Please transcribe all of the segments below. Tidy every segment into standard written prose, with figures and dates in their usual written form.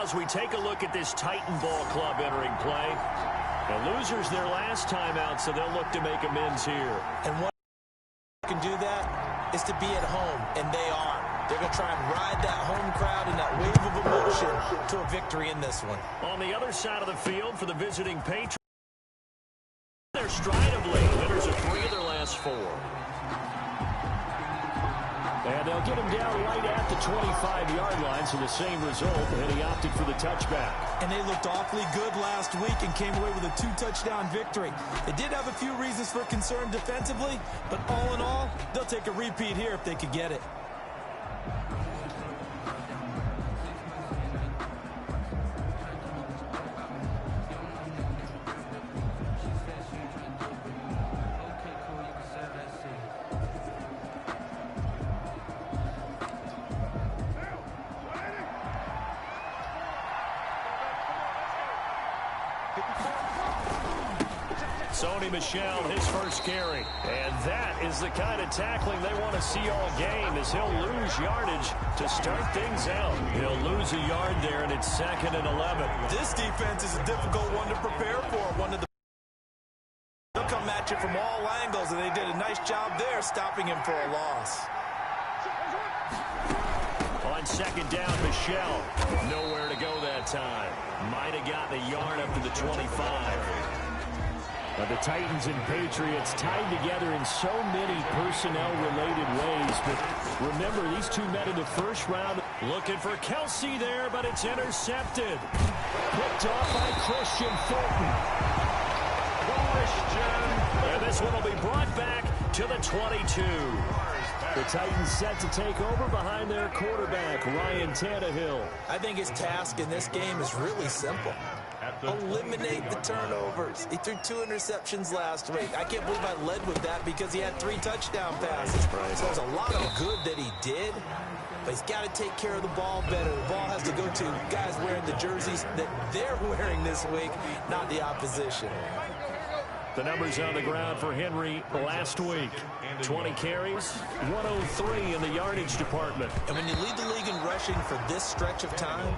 as we take a look at this Titan ball club entering play. The losers their last time out, so they'll look to make amends here. And one can do that is to be at home, and they are. They're going to try and ride that home crowd and that wave of emotion to a victory in this one. On the other side of the field for the visiting Patriots, their stride of late. Winners of 3 of their last 4. And they'll get him down right at the 25-yard line, so the same result, and he opted for the touchback. And they looked awfully good last week and came away with a 2-touchdown victory. They did have a few reasons for concern defensively, but all in all, they'll take a repeat here if they could get it. Sony Michel, his first carry. And that is the kind of tackling they want to see all game, as he'll lose yardage to start things out. He'll lose a yard there, and it's 2nd and 11. This defense is a difficult one to prepare for. They'll come at you from all angles, and they did a nice job there stopping him for a loss. On 2nd down, Michel. Nowhere to go that time. Might have gotten a yard up to the 25. But the Titans and Patriots tied together in so many personnel-related ways. But remember, these two met in the first round. Looking for Kelsey there, but it's intercepted. Picked off by Christian Fulton. And this one will be brought back to the 22. The Titans set to take over behind their quarterback, Ryan Tannehill. I think his task in this game is really simple. Eliminate the turnovers. He threw 2 interceptions last week. I can't believe I led with that because he had 3 touchdown passes. So there's a lot of good that he did, but he's got to take care of the ball better. The ball has to go to guys wearing the jerseys that they're wearing this week, not the opposition. The numbers on the ground for Henry last week. 20 carries, 103 in the yardage department. And when you lead the league in rushing for this stretch of time,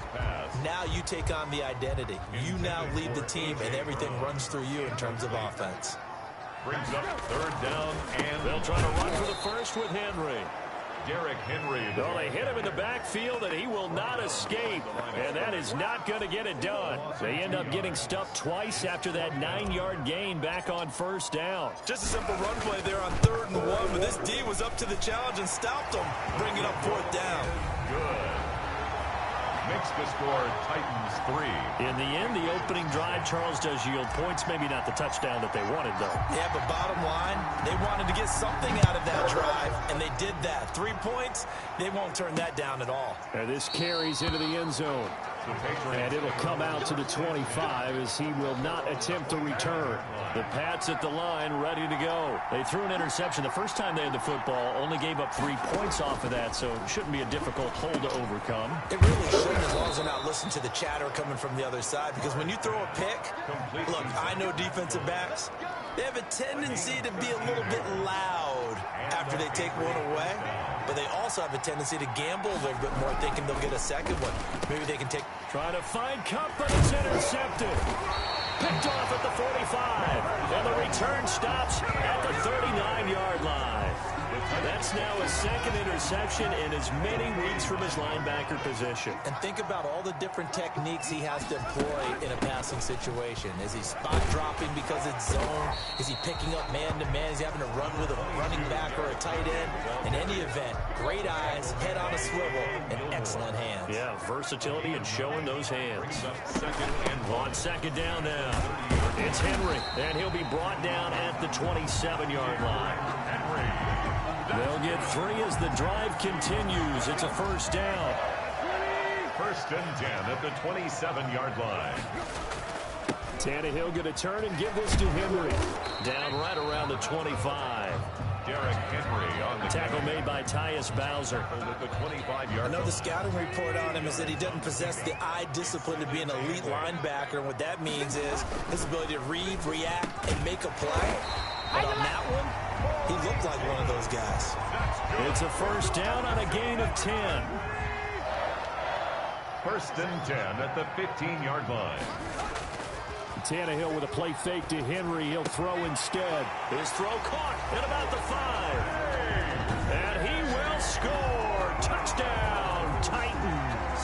now you take on the identity. You now lead the team, and everything runs through you in terms of offense. Brings up 3rd down, and they'll try to run for the first with Henry. Derrick Henry. Well, they hit him in the backfield, and he will not escape. And that is not going to get it done. They end up getting stuffed twice after that 9-yard gain back on 1st down. Just a simple run play there on 3rd and 1, but this D was up to the challenge and stopped them, bringing up 4th down. Good. Makes the score Titans 3. In the end, the opening drive, Charles, does yield points. Maybe not the touchdown that they wanted, though. Yeah, but bottom line, they wanted to get something out of that drive, and they did that. 3 points, they won't turn that down at all. And this carries into the end zone. And it'll come out to the 25 as he will not attempt to return. The Pats at the line, ready to go. They threw an interception the first time they had the football, only gave up 3 points off of that, so it shouldn't be a difficult hole to overcome. It really shouldn't, as long as they're not listening to the chatter coming from the other side, because when you throw a pick, look, I know defensive backs, they have a tendency to be a little bit loud after they take one away, but they also have a tendency to gamble a little bit more, thinking they'll get a second one. Maybe they can take... Trying to find Cup, but it's intercepted. Picked off at the 45. And the return stops at the 39-yard line. That's now his 2nd interception in as many weeks from his linebacker position. And think about all the different techniques he has to employ in a passing situation. Is he spot dropping because it's zone? Is he picking up man-to-man? Is he having to run with a running back or a tight end? In any event, great eyes, head on a swivel, and excellent hands. Yeah, versatility and showing those hands. On 2nd down now, it's Henry, and he'll be brought down at the 27-yard line. They'll get 3 as the drive continues. It's a 1st down. 1st and 10 at the 27-yard line. Tannehill going to turn and give this to Henry. Down right around the 25. Derrick Henry on the tackle made by Tyus Bowser. At the 25-yard. I know the scouting report on him is that he doesn't possess the eye discipline to be an elite linebacker, and what that means is his ability to read, react, and make a play. But on that one, he looked like one of those guys. It's a 1st down on a gain of 10. First and 10 at the 15-yard line. Tannehill with a play fake to Henry. He'll throw instead. His throw caught at about the 5. And he will score. Touchdown, Titans.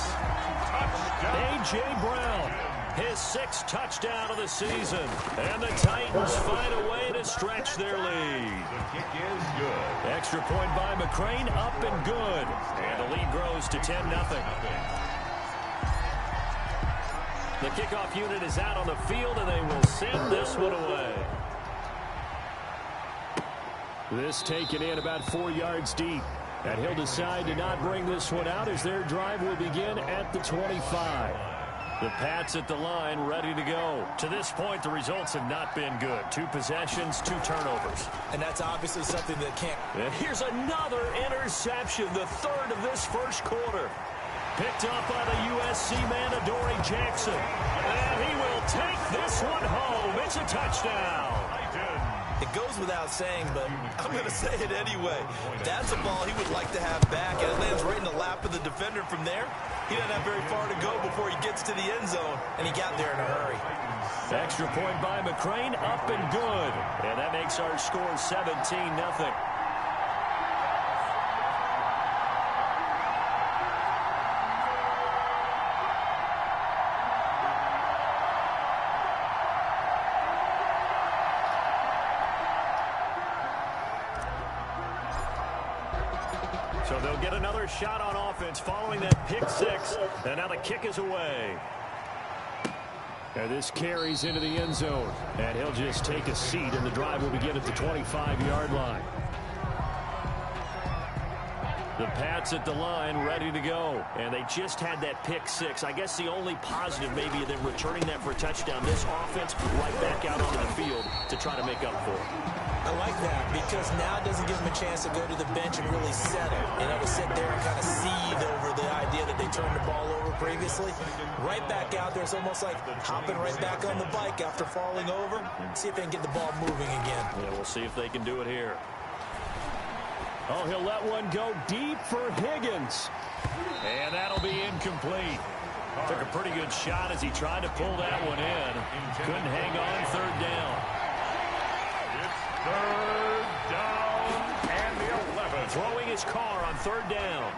Touchdown. A.J. Brown, his 6th touchdown of the season. And the Titans find a way to stretch their lead. The kick is good. Extra point by McCrane, up and good. And the lead grows to 10-0. The kickoff unit is out on the field, and they will send this one away. This taken in about 4 yards deep. And he'll decide to not bring this one out as their drive will begin at the 25. The Pats at the line, ready to go. To this point, the results have not been good. 2 possessions, 2 turnovers. And that's obviously something that can't... And here's another interception, the 3rd of this first quarter. Picked up by the USC man, Adoree Jackson. And he will take this one home. It's a touchdown. It goes without saying, but I'm going to say it anyway. That's a ball he would like to have back, and it lands right in the lap of the defender from there. He doesn't have very far to go before he gets to the end zone, and he got there in a hurry. Extra point by McCrane, up and good. And that makes our score 17-0. So they'll get another shot on offense following that pick 6. And now the kick is away. And this carries into the end zone. And he'll just take a seat, and the drive will begin at the 25-yard line. The Pats at the line, ready to go. And they just had that pick 6. I guess the only positive maybe of them returning that for a touchdown. This offense right back out onto the field to try to make up for it. I like that because now it doesn't give them a chance to go to the bench and really settle. You know, to sit there and kind of seethe over the idea that they turned the ball over previously. Right back out there, it's almost like hopping right back on the bike after falling over. See if they can get the ball moving again. Yeah, we'll see if they can do it here. Oh, he'll let one go deep for Higgins. And that'll be incomplete. Took a pretty good shot as he tried to pull that one in. Couldn't hang on, 3rd down. It's 3rd down and the 11. Throwing his car on 3rd down.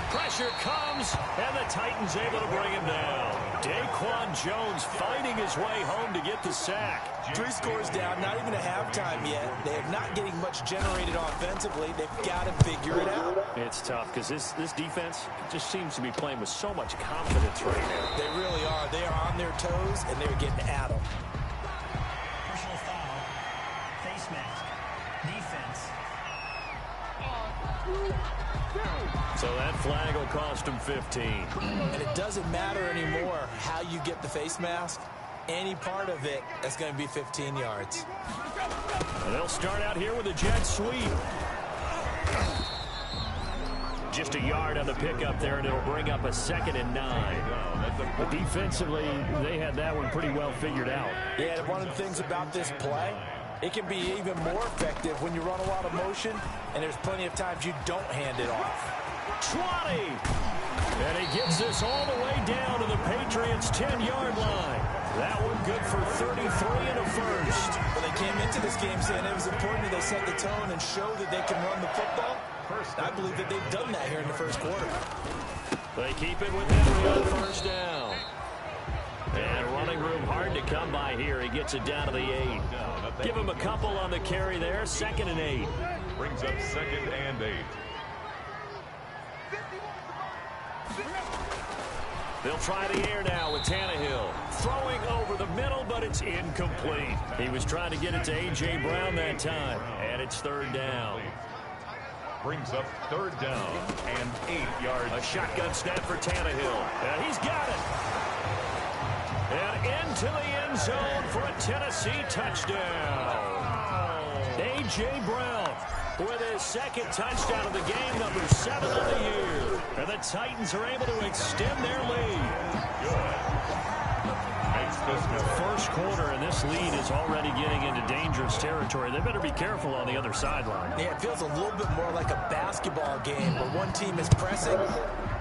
Pressure comes, and the Titans able to bring him down. Daquan Jones fighting his way home to get the sack. 3 scores down, not even a halftime yet. They are not getting much generated offensively. They've got to figure it out. It's tough because this defense just seems to be playing with so much confidence right now. They really are. They are on their toes, and they're getting at them. Personal foul, face mask, defense. So that flag will cost him 15. And it doesn't matter anymore how you get the face mask. Any part of it is going to be 15 yards. And they'll start out here with a jet sweep. Just a yard on the pickup there, and it'll bring up a 2nd and 9. But defensively, they had that one pretty well figured out. Yeah, and one of the things about this play, it can be even more effective when you run a lot of motion, and there's plenty of times you don't hand it off. 20. And he gets this all the way down to the Patriots' 10-yard line. That one good for 33 and a first. Well, they came into this game saying it was important that they set the tone and show that they can run the football. I believe that they've done that here in the first quarter. They keep it with Henry on 1st down. And running room hard to come by here. He gets it down to the 8. Give him a couple on the carry there. 2nd and 8. Brings up 2nd and 8. They'll try the air now with Tannehill. Throwing over the middle, but it's incomplete. He was trying to get it to A.J. Brown that time. And it's 3rd down. Brings up 3rd down and 8 yards. A shotgun snap for Tannehill. And he's got it. And into the end zone for a Tennessee touchdown. A.J. Brown with his 2nd touchdown of the game, number 7 of the year. And the Titans are able to extend their lead. Makes this the First quarter, and this lead is already getting into dangerous territory. They better be careful on the other sideline. Yeah, it feels a little bit more like a basketball game where one team is pressing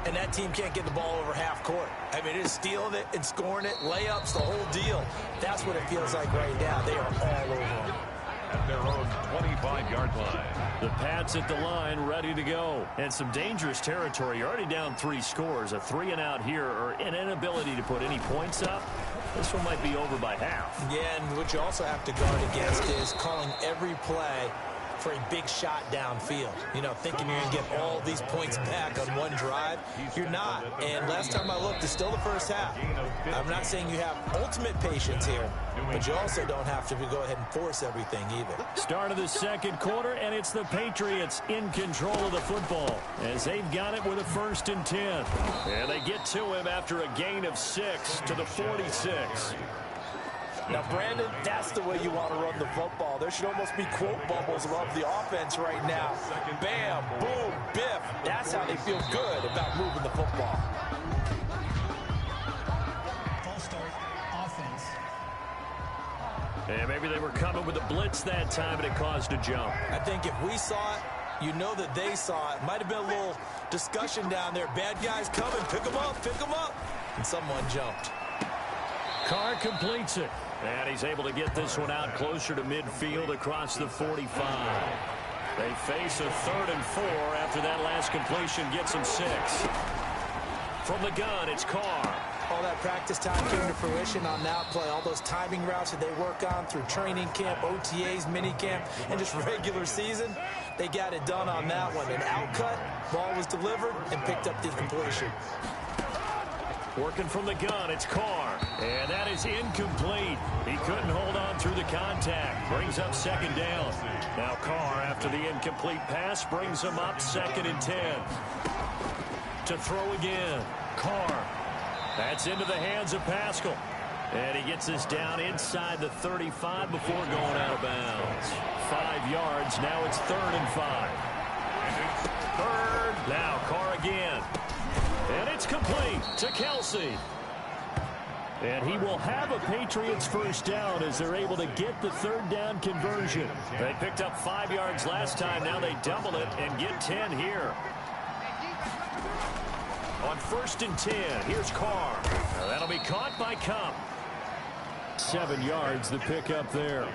and that team can't get the ball over half court. I mean, it's stealing it and scoring it, layups, the whole deal. That's what it feels like right now. They are all over them. At their own 25-yard line. The Pats at the line, ready to go. And some dangerous territory. You're already down 3 scores. A 3-and-out here, or an inability to put any points up. This one might be over by half. Yeah, and what you also have to guard against is calling every play for a big shot downfield. You know, thinking you're going to get all these points back on one drive. You're not. And last time I looked, it's still the first half. I'm not saying you have ultimate patience here, but you also don't have to go ahead and force everything either. Start of the second quarter, and it's the Patriots in control of the football as they've got it with a 1st and 10. And they get to him after a gain of 6 to the 46. Now, Brandon, that's the way you want to run the football. There should almost be quote bubbles above the offense right now. Bam, boom, biff. That's how they feel good about moving the football. False start, offense. And maybe they were coming with a blitz that time, and it caused a jump. I think if we saw it, you know that they saw it. Might have been a little discussion down there. Bad guys coming. Pick them up, pick them up. And someone jumped. Carr completes it. And he's able to get this one out closer to midfield across the 45. They face a 3rd and 4 after that last completion gets them 6. From the gun, it's Carr. All that practice time came to fruition on that play. All those timing routes that they work on through training camp, OTAs, minicamp, and just regular season, they got it done on that one. An outcut, ball was delivered, and picked up the completion. Working from the gun, it's Carr. And that is incomplete. He couldn't hold on through the contact. Brings up 2nd down. Now Carr, after the incomplete pass, brings him up 2nd and 10. To throw again. Carr. That's into the hands of Pascal. And he gets this down inside the 35 before going out of bounds. 5 yards. Now it's 3rd and 5. 3rd. Now Carr again. And it's complete to Kelsey. And he will have a Patriots 1st down as they're able to get the 3rd down conversion. They picked up 5 yards last time. Now they double it and get 10 here. On 1st and 10, here's Carr. Now that'll be caught by Cup. 7 yards, the pickup there.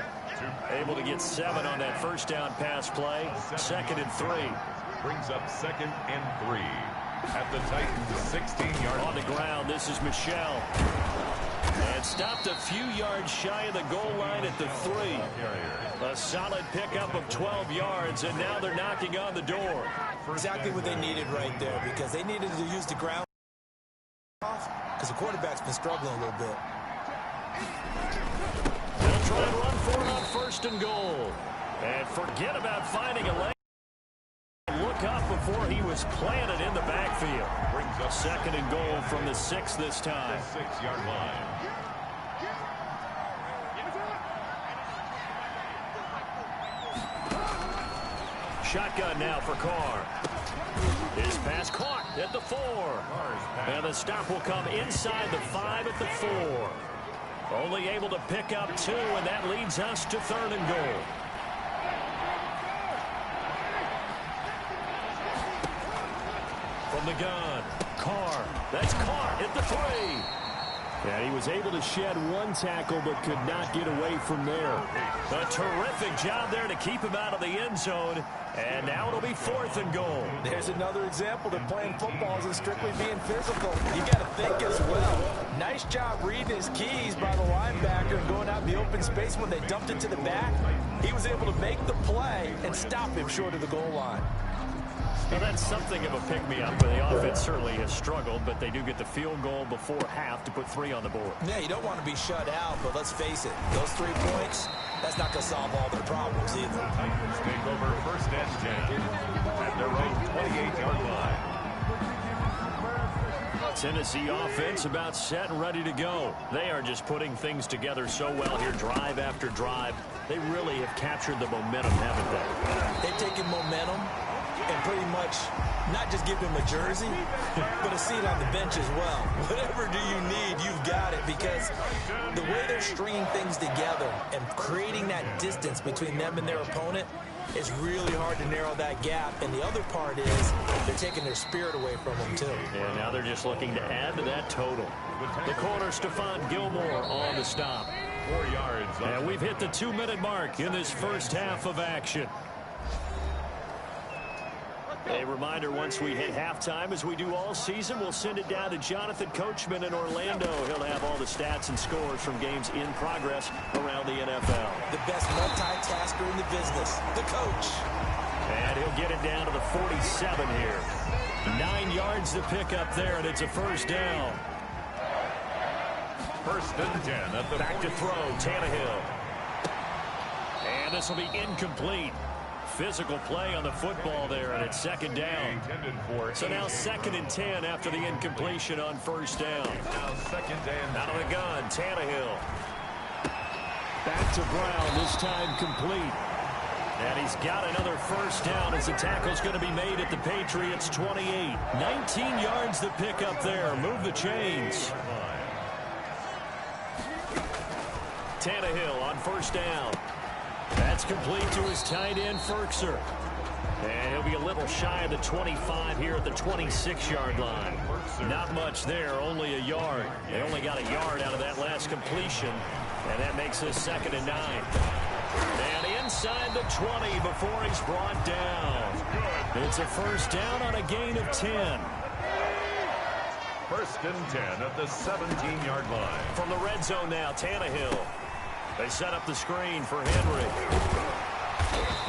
Able to get 7 on that 1st down pass play. 2nd and 3. Brings up 2nd and 3. At the Titans' 16-yard on the ground. This is Michelle. And stopped a few yards shy of the goal line at the 3. A solid pickup of 12 yards, and now they're knocking on the door. Exactly what they needed right there, because they needed to use the ground off, because the quarterback's been struggling a little bit. They'll try and run for it on 1st and goal. And forget about finding a lane. Look up before he was planted in the backfield. Brings up 2nd and goal from the 6 this time. 6-yard line. Shotgun now for Carr. His pass caught at the 4. And the stop will come inside the 5 at the 4. Only able to pick up 2, and that leads us to 3rd and goal. From the gun, Carr. That's Carr at the 3. And he was able to shed 1 tackle but could not get away from there. A terrific job there to keep him out of the end zone. And now it'll be 4th and goal. There's another example that playing football isn't strictly being physical. You got to think as well. Nice job reading his keys by the linebacker and going out in the open space when they dumped it to the back. He was able to make the play and stop him short of the goal line. Well, that's something of a pick-me-up. The offense certainly has struggled, but they do get the field goal before half to put 3 on the board. Yeah, you don't want to be shut out, but let's face it, those 3 points, that's not going to solve all their problems either. The Titans take over 1st and 10 at their own 28-yard line. Tennessee offense about set and ready to go. They are just putting things together so well here, drive after drive. They really have captured the momentum, haven't they? They've taken momentum and pretty much not just give him a jersey, but a seat on the bench as well. Whatever do you need, you've got it, because the way they're stringing things together and creating that distance between them and their opponent, It's really hard to narrow that gap, and the other part is they're taking their spirit away from them, too. And now they're just looking to add to that total. The corner, Stephon Gilmore on the stop. 4 yards. And we've hit the 2-minute mark in this first half of action. A reminder, once we hit halftime, as we do all season, we'll send it down to Jonathan Coachman in Orlando. He'll have all the stats and scores from games in progress around the NFL. The best multitasker in the business, the coach. And he'll get it down to the 47 here. 9 yards to pick up there, and it's a first down. First and 10 at the Back to throw, Tannehill. And this will be incomplete. Physical play on the football there, and it's second down. So now 2nd and 10 after the incompletion on first down. Now 2nd and out of the gun, Tannehill. Back to Brown, this time complete. And he's got another first down as the tackle's going to be made at the Patriots 28. 19 yards to pick up there. Move the chains. Tannehill on first down. That's complete to his tight end, Firkser. And he'll be a little shy of the 25 here at the 26-yard line. Not much there, only a yard. They only got a yard out of that last completion, and that makes this 2nd and 9. And inside the 20 before he's brought down. It's a first down on a gain of 10. First and 10 at the 17-yard line. From the red zone now, Tannehill. They set up the screen for Henry.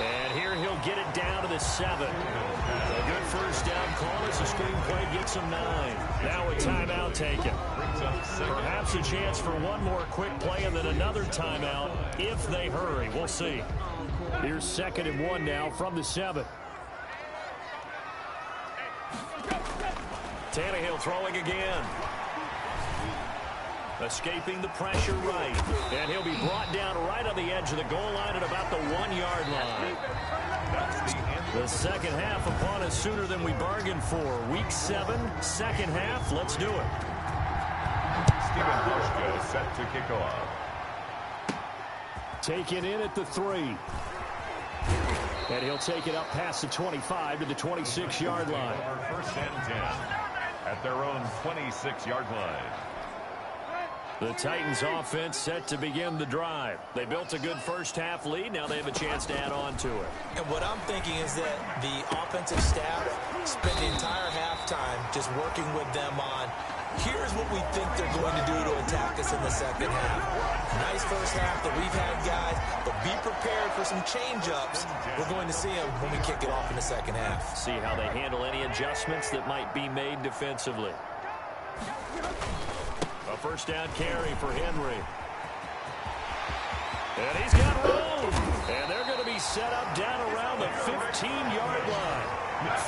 And here he'll get it down to the 7. A good first down call as the screen play gets him 9. Now a timeout taken. Perhaps a chance for one more quick play and then another timeout if they hurry. We'll see. Here's 2nd and 1 now from the 7. Tannehill throwing again. Escaping the pressure right. And he'll be brought down right on the edge of the goal line at about the 1-yard line. The second half upon us sooner than we bargained for. Week 7, second half. Let's do it. Steven Hauschka set to kick off. Taken in at the 3. And he'll take it up past the 25 to the 26-yard line. First and 10 at their own 26-yard line. The Titans offense set to begin the drive. They built a good first half lead. Now they have a chance to add on to it. And what I'm thinking is that the offensive staff spent the entire halftime just working with them on, here's what we think they're going to do to attack us in the second half. Nice first half that we've had, guys, but be prepared for some change-ups. We're going to see them when we kick it off in the second half. See how they handle any adjustments that might be made defensively. A first down carry for Henry. And he's got room. And they're going to be set up down around the 15-yard line.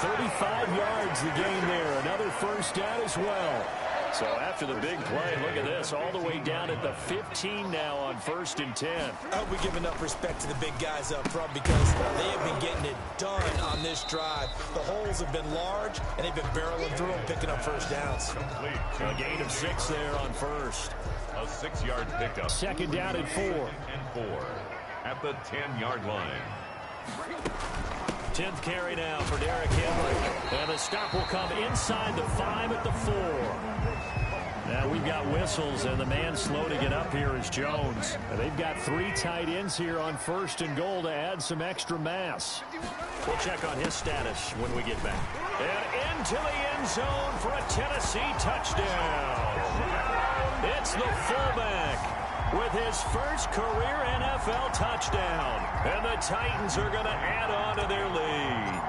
35 yards the gain there. Another first down as well. So after the big play, look at this, all the way down at the 15 now on 1st and 10. I hope we give enough respect to the big guys up front because they have been getting it done on this drive. The holes have been large, and they've been barreling through them, picking up first downs. A gain of 6 there on first. A 6-yard pickup. 2nd down and 4. And 4 at the 10-yard line. 10th carry now for Derrick Henry. And the stop will come inside the 5 at the 4. Now we've got whistles, and the man slow to get up here is Jones. They've got 3 tight ends here on 1st and goal to add some extra mass. We'll check on his status when we get back. And into the end zone for a Tennessee touchdown. It's the fullback with his first career NFL touchdown. And the Titans are going to add on to their lead.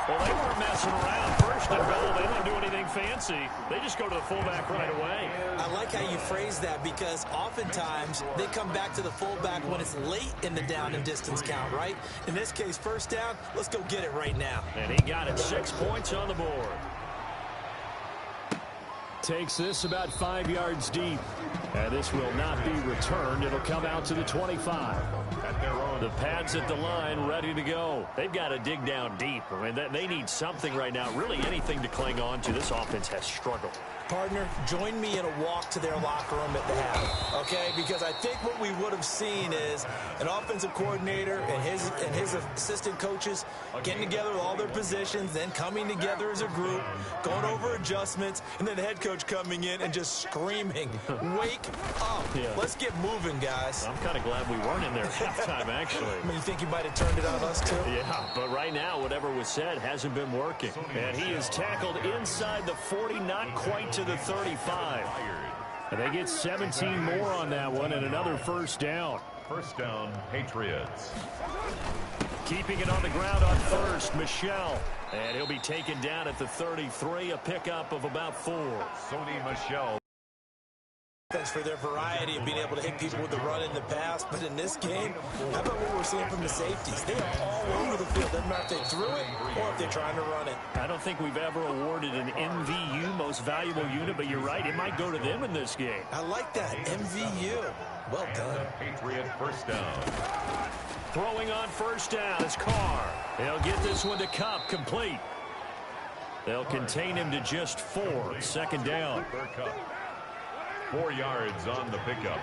Well, they weren't messing around. 1st and goal, they don't do anything fancy. They just go to the fullback right away. I like how you phrase that because oftentimes they come back to the fullback when it's late in the down and distance count, right? In this case, first down, let's go get it right now. And he got it. 6 points on the board. Takes this about 5 yards deep. And this will not be returned. It'll come out to the 25. The pads at the line ready to go. They've got to dig down deep. I mean, they need something right now, really anything to cling on to. This offense has struggled. Partner, join me in a walk to their locker room at the half, okay? Because I think what we would have seen is an offensive coordinator and his assistant coaches getting together with all their positions, then coming together as a group, going over adjustments, and then the head coach coming in and just screaming, wake up. Yeah. Let's get moving, guys. I'm kind of glad we weren't in there at halftime, actually. I mean, you think you might have turned it on us, too? Yeah, but right now, whatever was said hasn't been working. And he is tackled inside the 40, not quite to the 35. And they get 17 more on that one and another first down. First down, Patriots. Keeping it on the ground on first, Michel. And he'll be taken down at the 33, a pickup of about 4. Sony Michel. Thanks for their variety of being able to hit people with the run in the past. But in this game, how about what we're seeing from the safeties? They are all over the field. Doesn't matter if they threw it or if they're trying to run it. I don't think we've ever awarded an MVU, most valuable unit, but you're right, it might go to them in this game. I like that, MVU. Well done. Patriot first down. Throwing on first down is Carr. They'll get this one to Cup, complete. They'll contain him to just 4, second down. 4 yards on the pickup.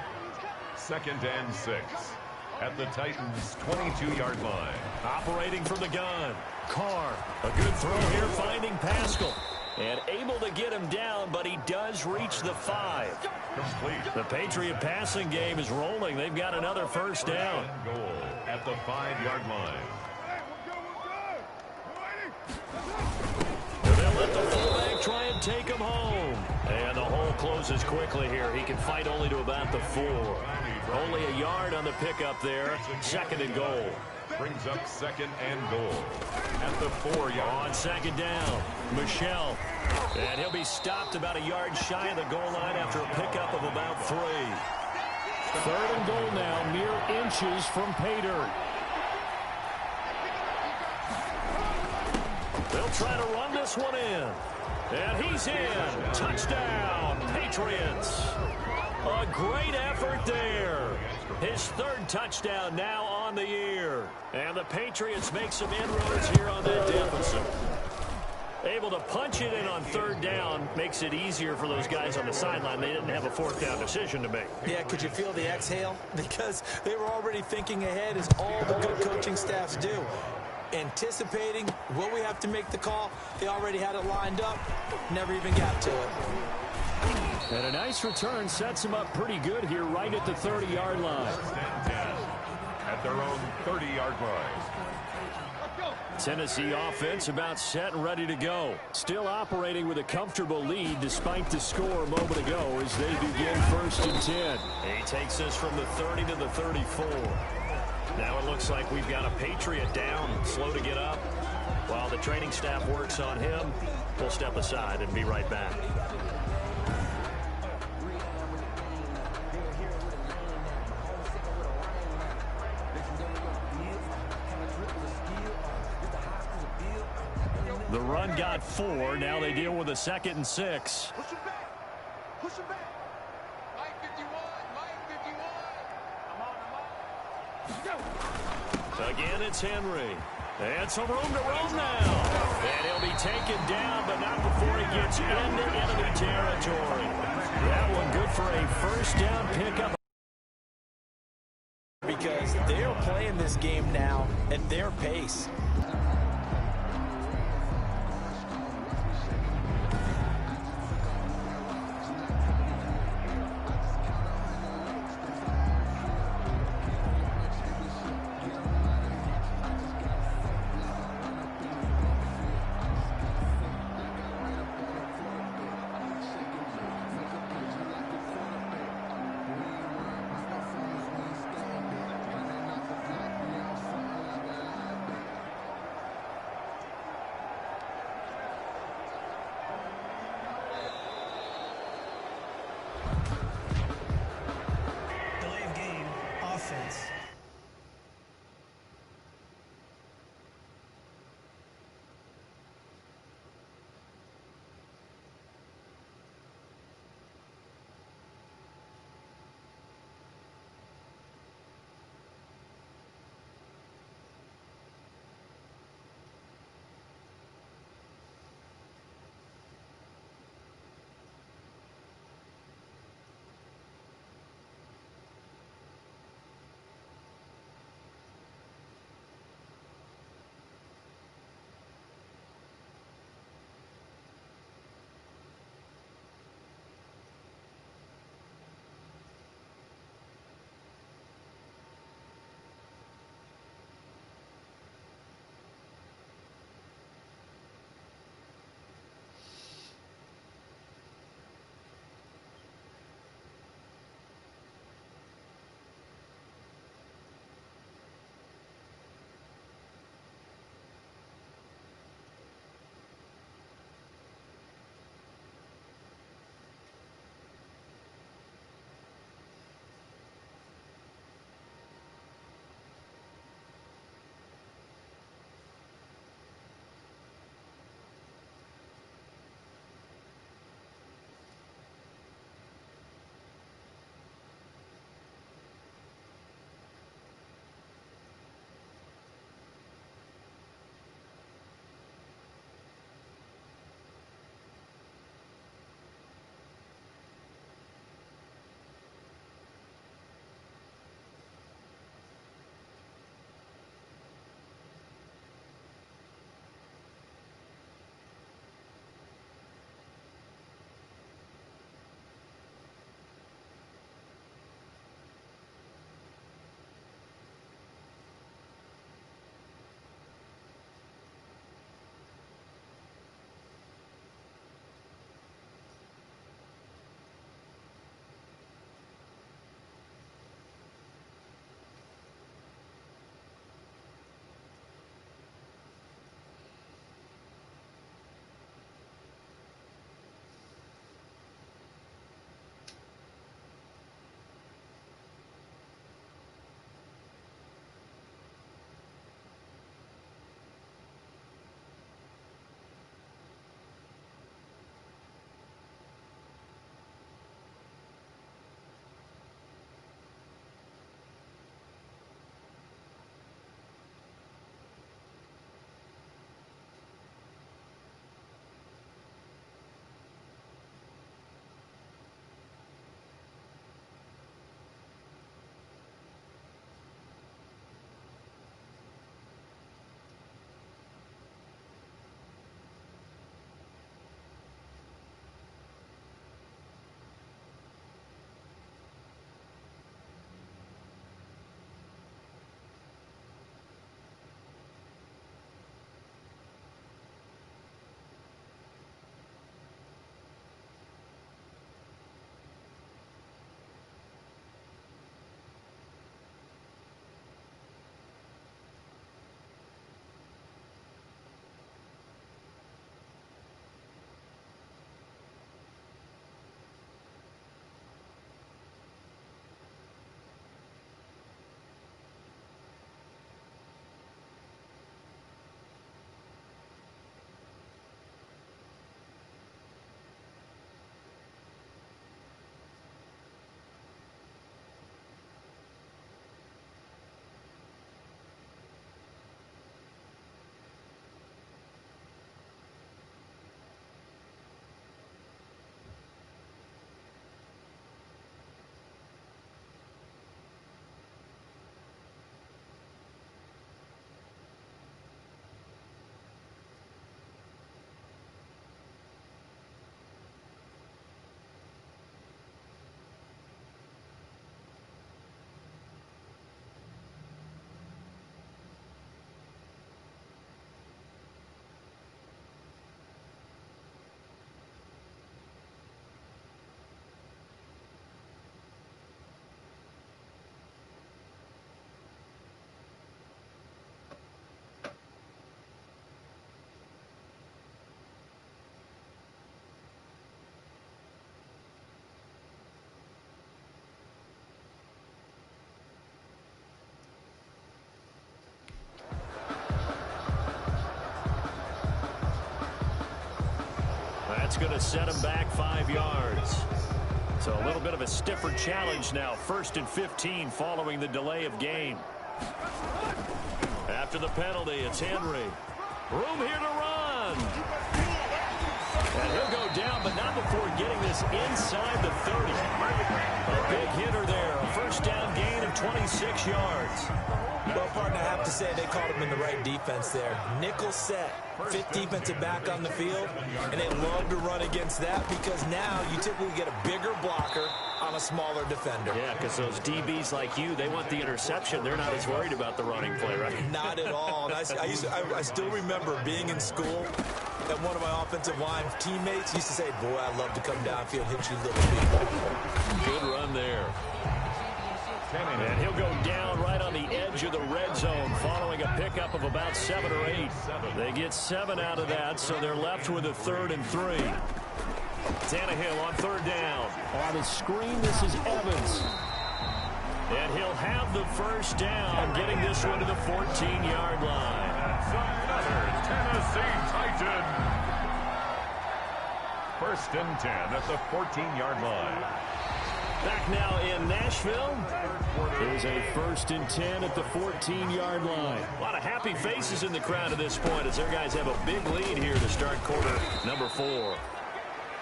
2nd and 6 at the Titans' 22-yard line. Operating from the gun. Carr, a good throw here, finding Pascal. And able to get him down, but he does reach the 5. Complete. The Patriot passing game is rolling. They've got another first down. Goal at the 5-yard line. They'll let the fullback try and take him home. And the hole closes quickly here. He can fight only to about the 4. Only a yard on the pickup there. 2nd and goal. Brings up 2nd and goal at the 4-yard. On 2nd down, Michel. And he'll be stopped about a yard shy of the goal line after a pickup of about 3. 3rd and goal now, mere inches from pay dirt. They'll try to run this one in. And he's in. Touchdown, Patriots. A great effort there. His 3rd touchdown now on the year. And the Patriots make some inroads here on that deficit. Able to punch it in on 3rd down makes it easier for those guys on the sideline. They didn't have a 4th down decision to make. Yeah, could you feel the exhale? Because they were already thinking ahead, as all the good coaching staffs do. Anticipating, will we have to make the call? They already had it lined up, never even got to it. And a nice return sets him up pretty good here right at the 30-yard line. 1st and 10 at their own 30-yard line. Tennessee offense about set and ready to go. Still operating with a comfortable lead despite the score a moment ago as they begin 1st and 10. He takes this from the 30 to the 34. Now it looks like we've got a Patriot down, slow to get up. While the training staff works on him, we'll step aside and be right back. The run got 4. Now they deal with a 2nd and 6. Push him back. Push him back. Mike 51. Mike 51. Again, it's Henry. And some room to roam now. And he'll be taken down, but not before he gets into enemy territory. That one good for a first down pickup. Because they're playing this game now at their pace. That's going to set him back 5 yards. So a little bit of a stiffer challenge now. 1st and 15 following the delay of game. After the penalty, it's Henry. Room here to run. And he'll go down, but not before getting this inside the 30. A big hitter there. A first down gain of 26 yards. Well, partner, I have to say they called him in the right defense there. Nickel set, 5th defensive back on the field, and they love to run against that because now you typically get a bigger blocker on a smaller defender. Yeah, because those DBs like you, they want the interception. They're not as worried about the running play, right? Not at all. And I still remember being in school, and one of my offensive line teammates used to say, boy, I'd love to come downfield and hit you little people. Good run there. And he'll go down right on the edge of the red zone following a pickup of about 7 or 8. They get 7 out of that, so they're left with a 3rd and 3. Tannehill on 3rd down. On the screen, this is Evans. And he'll have the first down, getting this one to the 14-yard line. Another Tennessee Titan. 1st and 10 at the 14-yard line. Back now in Nashville. Here's a 1st and 10 at the 14-yard line. A lot of happy faces in the crowd at this point as their guys have a big lead here to start quarter number 4.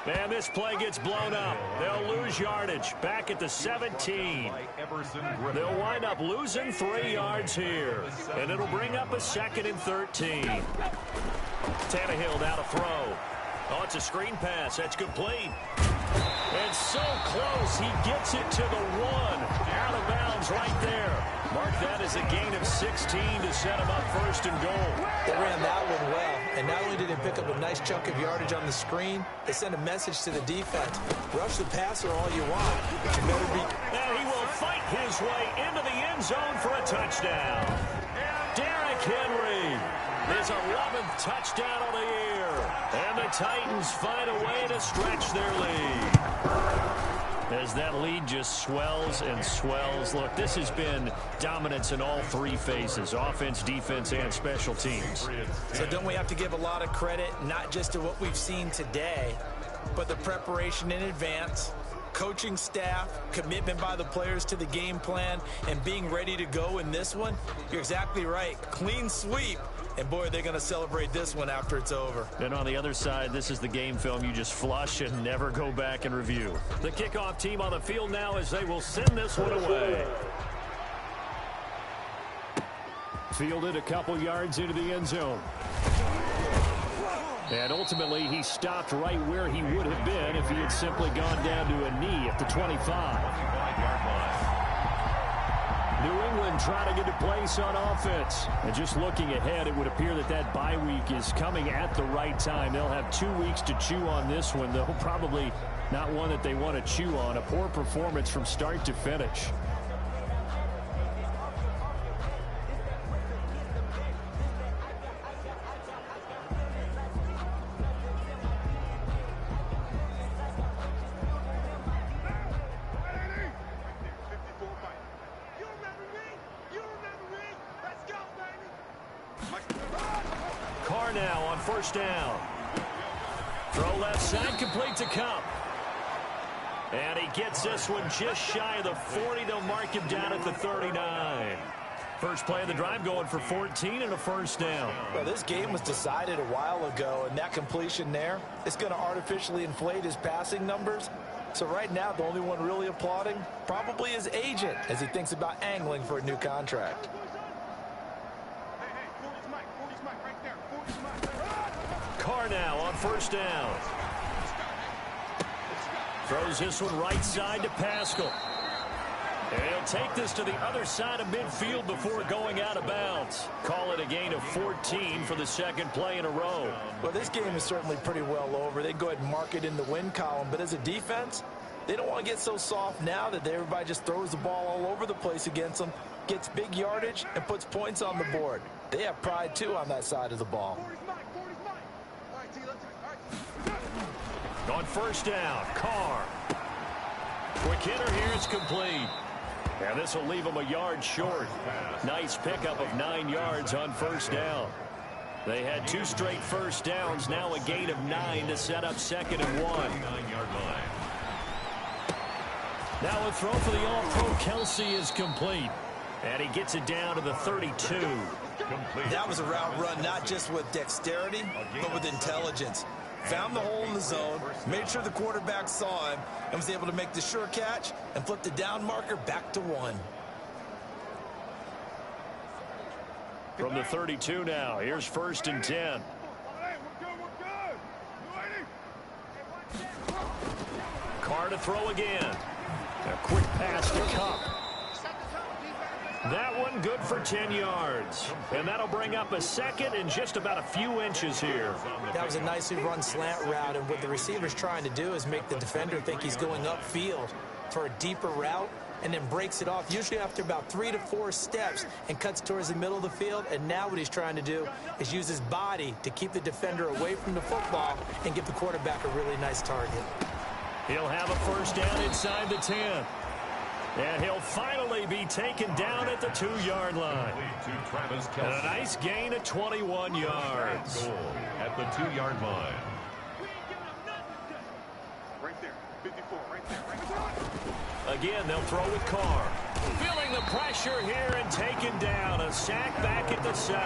And this play gets blown up. They'll lose yardage back at the 17. They'll wind up losing 3 yards here. And it'll bring up a 2nd and 13. Tannehill now to throw. Oh, it's a screen pass. That's complete. And so close, he gets it to the 1. Out of bounds right there. Mark that as a gain of 16 to set him up 1st and goal. They ran that one well, and not only did they pick up a nice chunk of yardage on the screen, they sent a message to the defense. Rush the passer all you want, but you better be... And he will fight his way into the end zone for a touchdown. Derrick Henry, his 11th touchdown of the year. And the Titans find a way to stretch their lead. As that lead just swells and swells. Look, this has been dominance in all 3 phases, offense, defense, and special teams. So don't we have to give a lot of credit, not just to what we've seen today, but the preparation in advance, coaching staff, commitment by the players to the game plan, and being ready to go in this one? You're exactly right. Clean sweep. And, boy, they're going to celebrate this one after it's over. And on the other side, this is the game film you just flush and never go back and review. The kickoff team on the field now as they will send this one away. Fielded a couple yards into the end zone. And ultimately, he stopped right where he would have been if he had simply gone down to a knee at the 25. New England trying to get a place on offense. And just looking ahead, it would appear that that bye week is coming at the right time. They'll have 2 weeks to chew on this one, though probably not one that they want to chew on. A poor performance from start to finish. Carr now on 1st down. Throw left side, complete to Cup. And he gets this one just shy of the 40. They'll mark him down at the 39. First play of the drive going for 14 and a 1st down. Well, this game was decided a while ago, and that completion there is going to artificially inflate his passing numbers. So right now, the only one really applauding probably his agent as he thinks about angling for a new contract. Carr now on 1st down. Throws this one right side to Pascal. And he'll take this to the other side of midfield before going out of bounds. Call it a gain of 14 for the 2nd play in a row. Well, this game is certainly pretty well over. They go ahead and mark it in the win column. But as a defense, they don't want to get so soft now that everybody just throws the ball all over the place against them, gets big yardage, and puts points on the board. They have pride, too, on that side of the ball. On 1st down, Carr. Quick hitter here is complete. And this will leave him a yard short. Nice pickup of 9 yards on 1st down. They had 2 straight first downs, now a gain of 9 to set up 2nd and 1. 9-yard line. Now a throw for the All-Pro Kelsey is complete. And he gets it down to the 32. Complete. That was a route run, not just with dexterity, but with intelligence. Found the hole in the zone, made sure the quarterback saw him, and was able to make the sure catch and flip the down marker back to 1. From the 32 now, here's 1st and 10. Carr to throw again. A quick pass to Cup. That one good for 10 yards. And that'll bring up a 2nd and just about a few inches here. That was a nicely run slant route, and what the receiver's trying to do is make the defender think he's going upfield for a deeper route, and then breaks it off, usually after about 3 to 4 steps, and cuts towards the middle of the field. And now what he's trying to do is use his body to keep the defender away from the football and give the quarterback a really nice target. He'll have a 1st down inside the 10. And he'll finally be taken down at the 2-yard line. And a nice gain of 21 yards. Goal at the 2-yard line. Right there. 54, right there. Right there. Again, they'll throw with Carr. Feeling the pressure here and taken down. A sack back at the 7.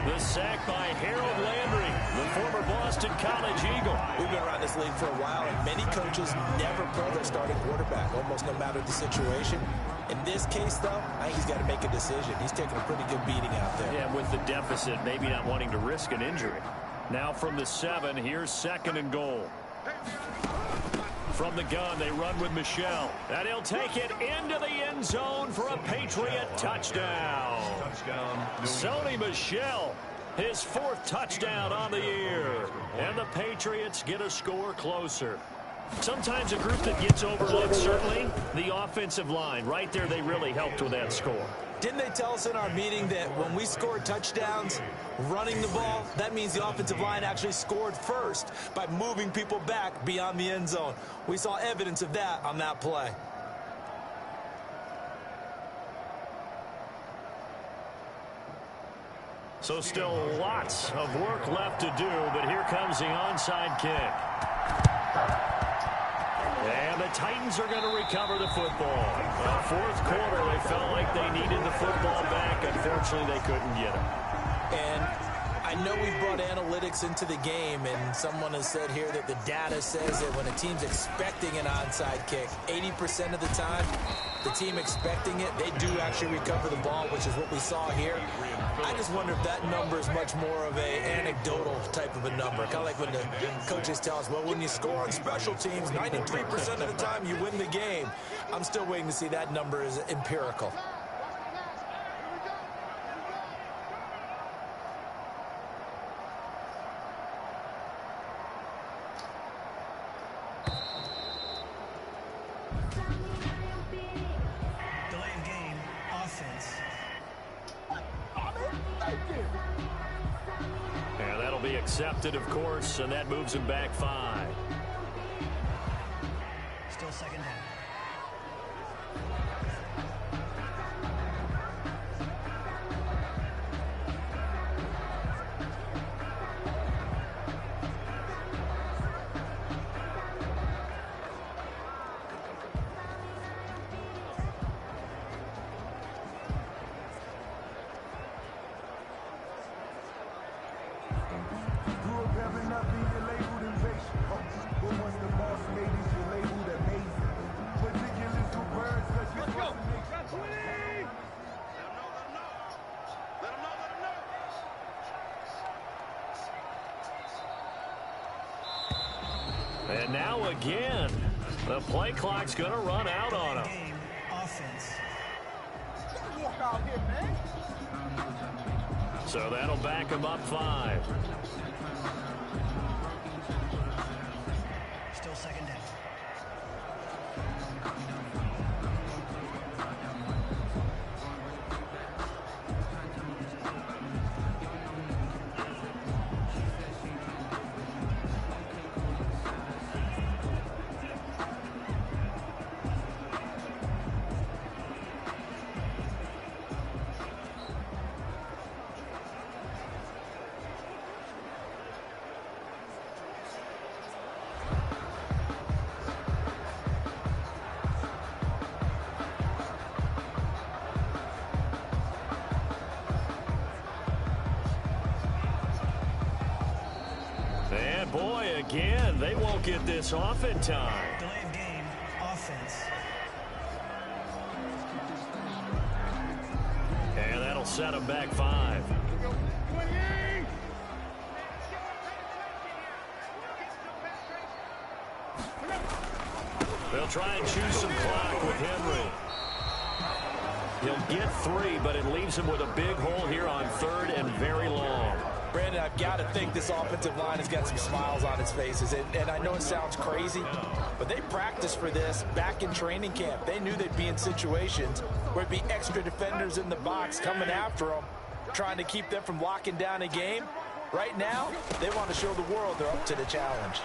The sack by Harold Landry, the former Boston College Eagle. We've been around this league for a while, and many coaches never pull their starting quarterback, almost no matter the situation. In this case, though, I think he's got to make a decision. He's taking a pretty good beating out there. Yeah, with the deficit, maybe not wanting to risk an injury. Now from the 7, here's 2nd and goal. From the gun, they run with Michel. And he'll take it into the end zone for a Patriot touchdown. Sony Michel, his 4th touchdown on the year. And the Patriots get a score closer. Sometimes a group that gets overlooked, certainly, the offensive line. Right there, they really helped with that score. Didn't they tell us in our meeting that when we score touchdowns running the ball, that means the offensive line actually scored first by moving people back beyond the end zone? We saw evidence of that on that play. So still lots of work left to do, but here comes the onside kick. And the Titans are going to recover the football. Well, 4th quarter, they felt like they needed the football back. Unfortunately, they couldn't get it. And I know we brought analytics into the game, and someone has said here that the data says that when a team's expecting an onside kick, 80% of the time, the team expecting it, they do actually recover the ball, which is what we saw here. I just wonder if that number is much more of a anecdotal type of a number. Kind of like when the coaches tell us, well, when you score on special teams, 93% of the time you win the game. I'm still waiting to see that number is empirical. And that'll be accepted, of course, and that moves him back 5. Still 2nd down. And now again, the play clock's going to run out on him. Game offense. So that'll back him up 5. Still 2nd down. Again, they won't get this off in time. Delay of game, offense. And that'll set them back 5. They'll try and choose some clock with Henry. He'll get 3, but it leaves him with a big hole here on 3rd and very long. Brandon, I've got to think this offensive line has got some smiles on its faces. And I know it sounds crazy, but they practiced for this back in training camp. They knew they'd be in situations where it'd be extra defenders in the box coming after them, trying to keep them from locking down a game. Right now, they want to show the world they're up to the challenge.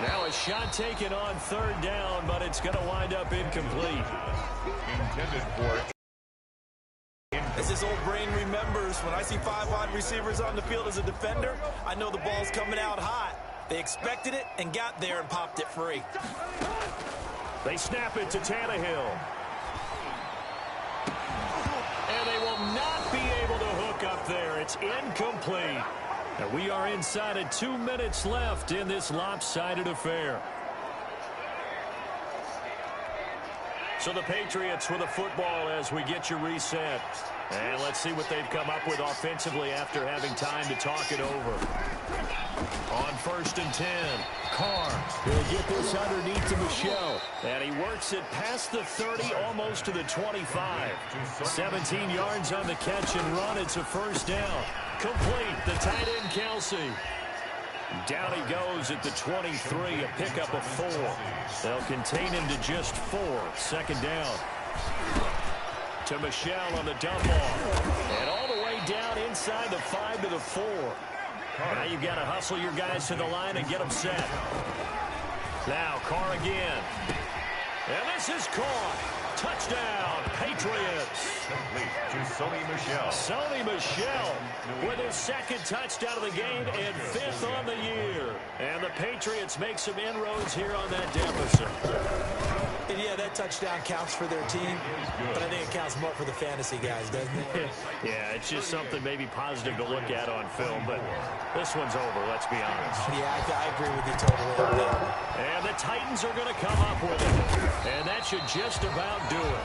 Now a shot taken on 3rd down, but it's going to wind up incomplete. Intended for it. As this old brain remembers, when I see 5 wide receivers on the field as a defender, I know the ball's coming out hot. They expected it and got there and popped it free. They snap it to Tannehill. And they will not be able to hook up there. It's incomplete. And we are inside of 2 minutes left in this lopsided affair. So the Patriots with the football as we get you reset. And let's see what they've come up with offensively after having time to talk it over. On 1st and 10, Carr. He'll get this underneath to Michel. And he works it past the 30, almost to the 25. 17 yards on the catch and run. It's a 1st down. Complete. The tight end, Kelsey. Down he goes at the 23, a pickup of 4. They'll contain him to just 4. 2nd down. To Michel on the dump off. And all the way down inside the 5 to the 4. Now you've got to hustle your guys to the line and get them set. Now Carr again. And this is caught. Touchdown, Patriots. To Sony Michel. Sony Michel with his 2nd touchdown of the game and 5th on the year. And the Patriots make some inroads here on that deficit. And yeah, that touchdown counts for their team, but I think it counts more for the fantasy guys, doesn't it? Yeah, it's just something maybe positive to look at on film, but this one's over, let's be honest. Yeah, I agree with you totally on that. And the Titans are going to come up with it, and that should just about do it.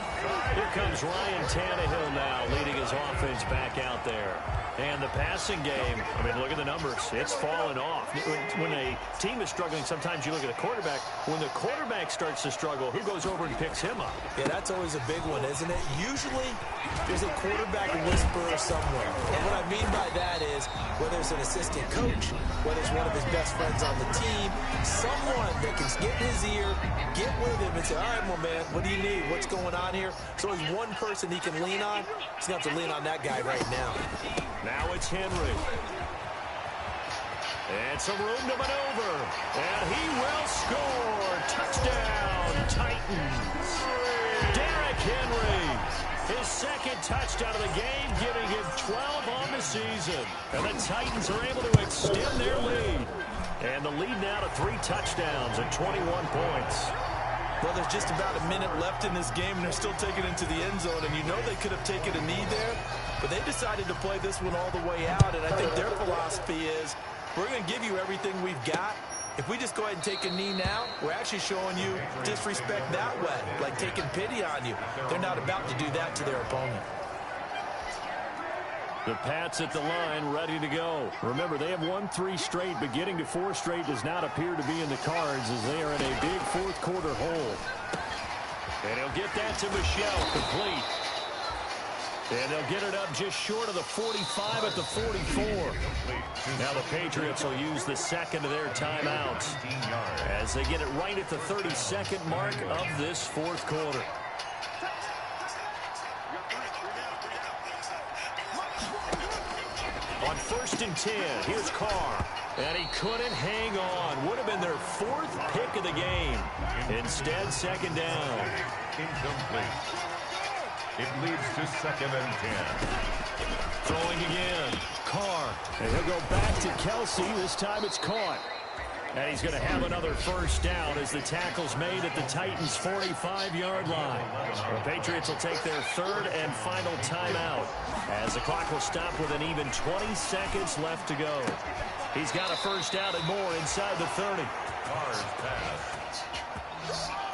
Here comes Ryan Tannehill now, leading his offense back out there. And the passing game, I mean, look at the numbers. It's fallen off. When a team is struggling, sometimes you look at the quarterback. When the quarterback starts to struggle, who goes over and picks him up? Yeah, that's always a big one, isn't it? Usually, there's a quarterback whisperer somewhere. And what I mean by that is, whether it's an assistant coach, whether it's one of his best friends on the team, someone that can get in his ear, get with him and say, all right, well, man, what do you need? What's going on here? So there's one person he can lean on. He's going to have to lean on that guy right now. Now it's Henry. And some room to maneuver. And he will score. Touchdown, Titans. Derrick Henry. His 2nd touchdown of the game, giving him 12 on the season. And the Titans are able to extend their lead. And the lead now to 3 touchdowns and 21 points. Well, there's just about a minute left in this game, and they're still taking it to the end zone. And you know they could have taken a knee there, but they decided to play this one all the way out. And I think their philosophy is, we're going to give you everything we've got. If we just go ahead and take a knee now, we're actually showing you disrespect that way, like taking pity on you. They're not about to do that to their opponent. The Pats at the line, ready to go. Remember, they have won 3 straight, but getting to 4 straight does not appear to be in the cards as they are in a big 4th quarter hole. And he'll get that to Michel, complete. And they'll get it up just short of the 45 at the 44. Now the Patriots will use the 2nd of their timeouts as they get it right at the 32nd mark of this 4th quarter. On 1st and 10, here's Carr. And he couldn't hang on. Would have been their 4th pick of the game. Instead, 2nd down. Incomplete. It leads to 2nd and 10. Throwing again. Carr. And he'll go back to Kelsey. This time it's caught. And he's going to have another first down as the tackle's made at the Titans' 45-yard line. The Patriots will take their third and final timeout as the clock will stop with an even 20 seconds left to go. He's got a first down and more inside the 30. Carr's pass.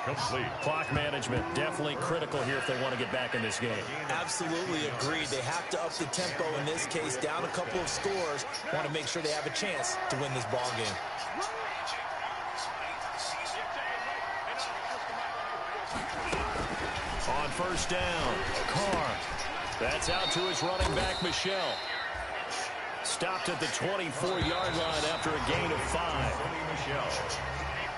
Complete. Clock management definitely critical here if they want to get back in this game. Absolutely agreed. They have to up the tempo in this case, down a couple of scores. Want to make sure they have a chance to win this ball game. On first down, Carr. That's out to his running back, Michelle. Stopped at the 24-yard line after a gain of 5.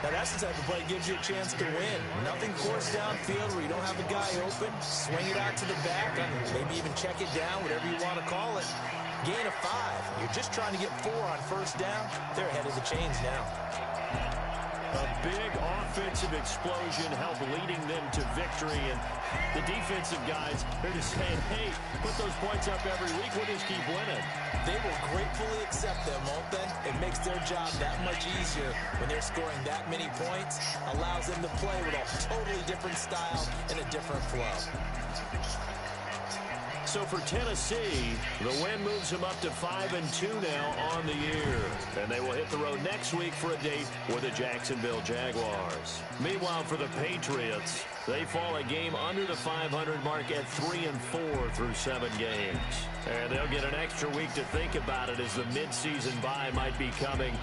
Now, that's the type of play that gives you a chance to win. Nothing forced downfield where you don't have a guy open. Swing it out to the back, and maybe even check it down, whatever you want to call it. Gain of 5. You're just trying to get 4 on first down. They're ahead of the chains now. A big offensive explosion helped leading them to victory. And the defensive guys, they're just saying, hey, put those points up every week. We'll just keep winning. They will gratefully accept them, won't they? It makes their job that much easier when they're scoring that many points. Allows them to play with a totally different style and a different flow. So for Tennessee, the win moves them up to 5-2 now on the year. And they will hit the road next week for a date with the Jacksonville Jaguars. Meanwhile, for the Patriots, they fall a game under the 500 mark at 3-4 through 7 games. And they'll get an extra week to think about it as the midseason bye might be coming.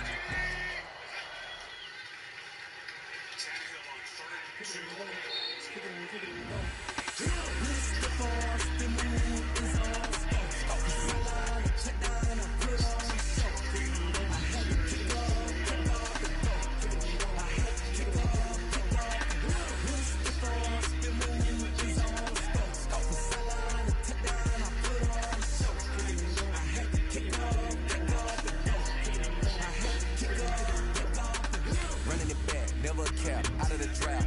Out of the draft.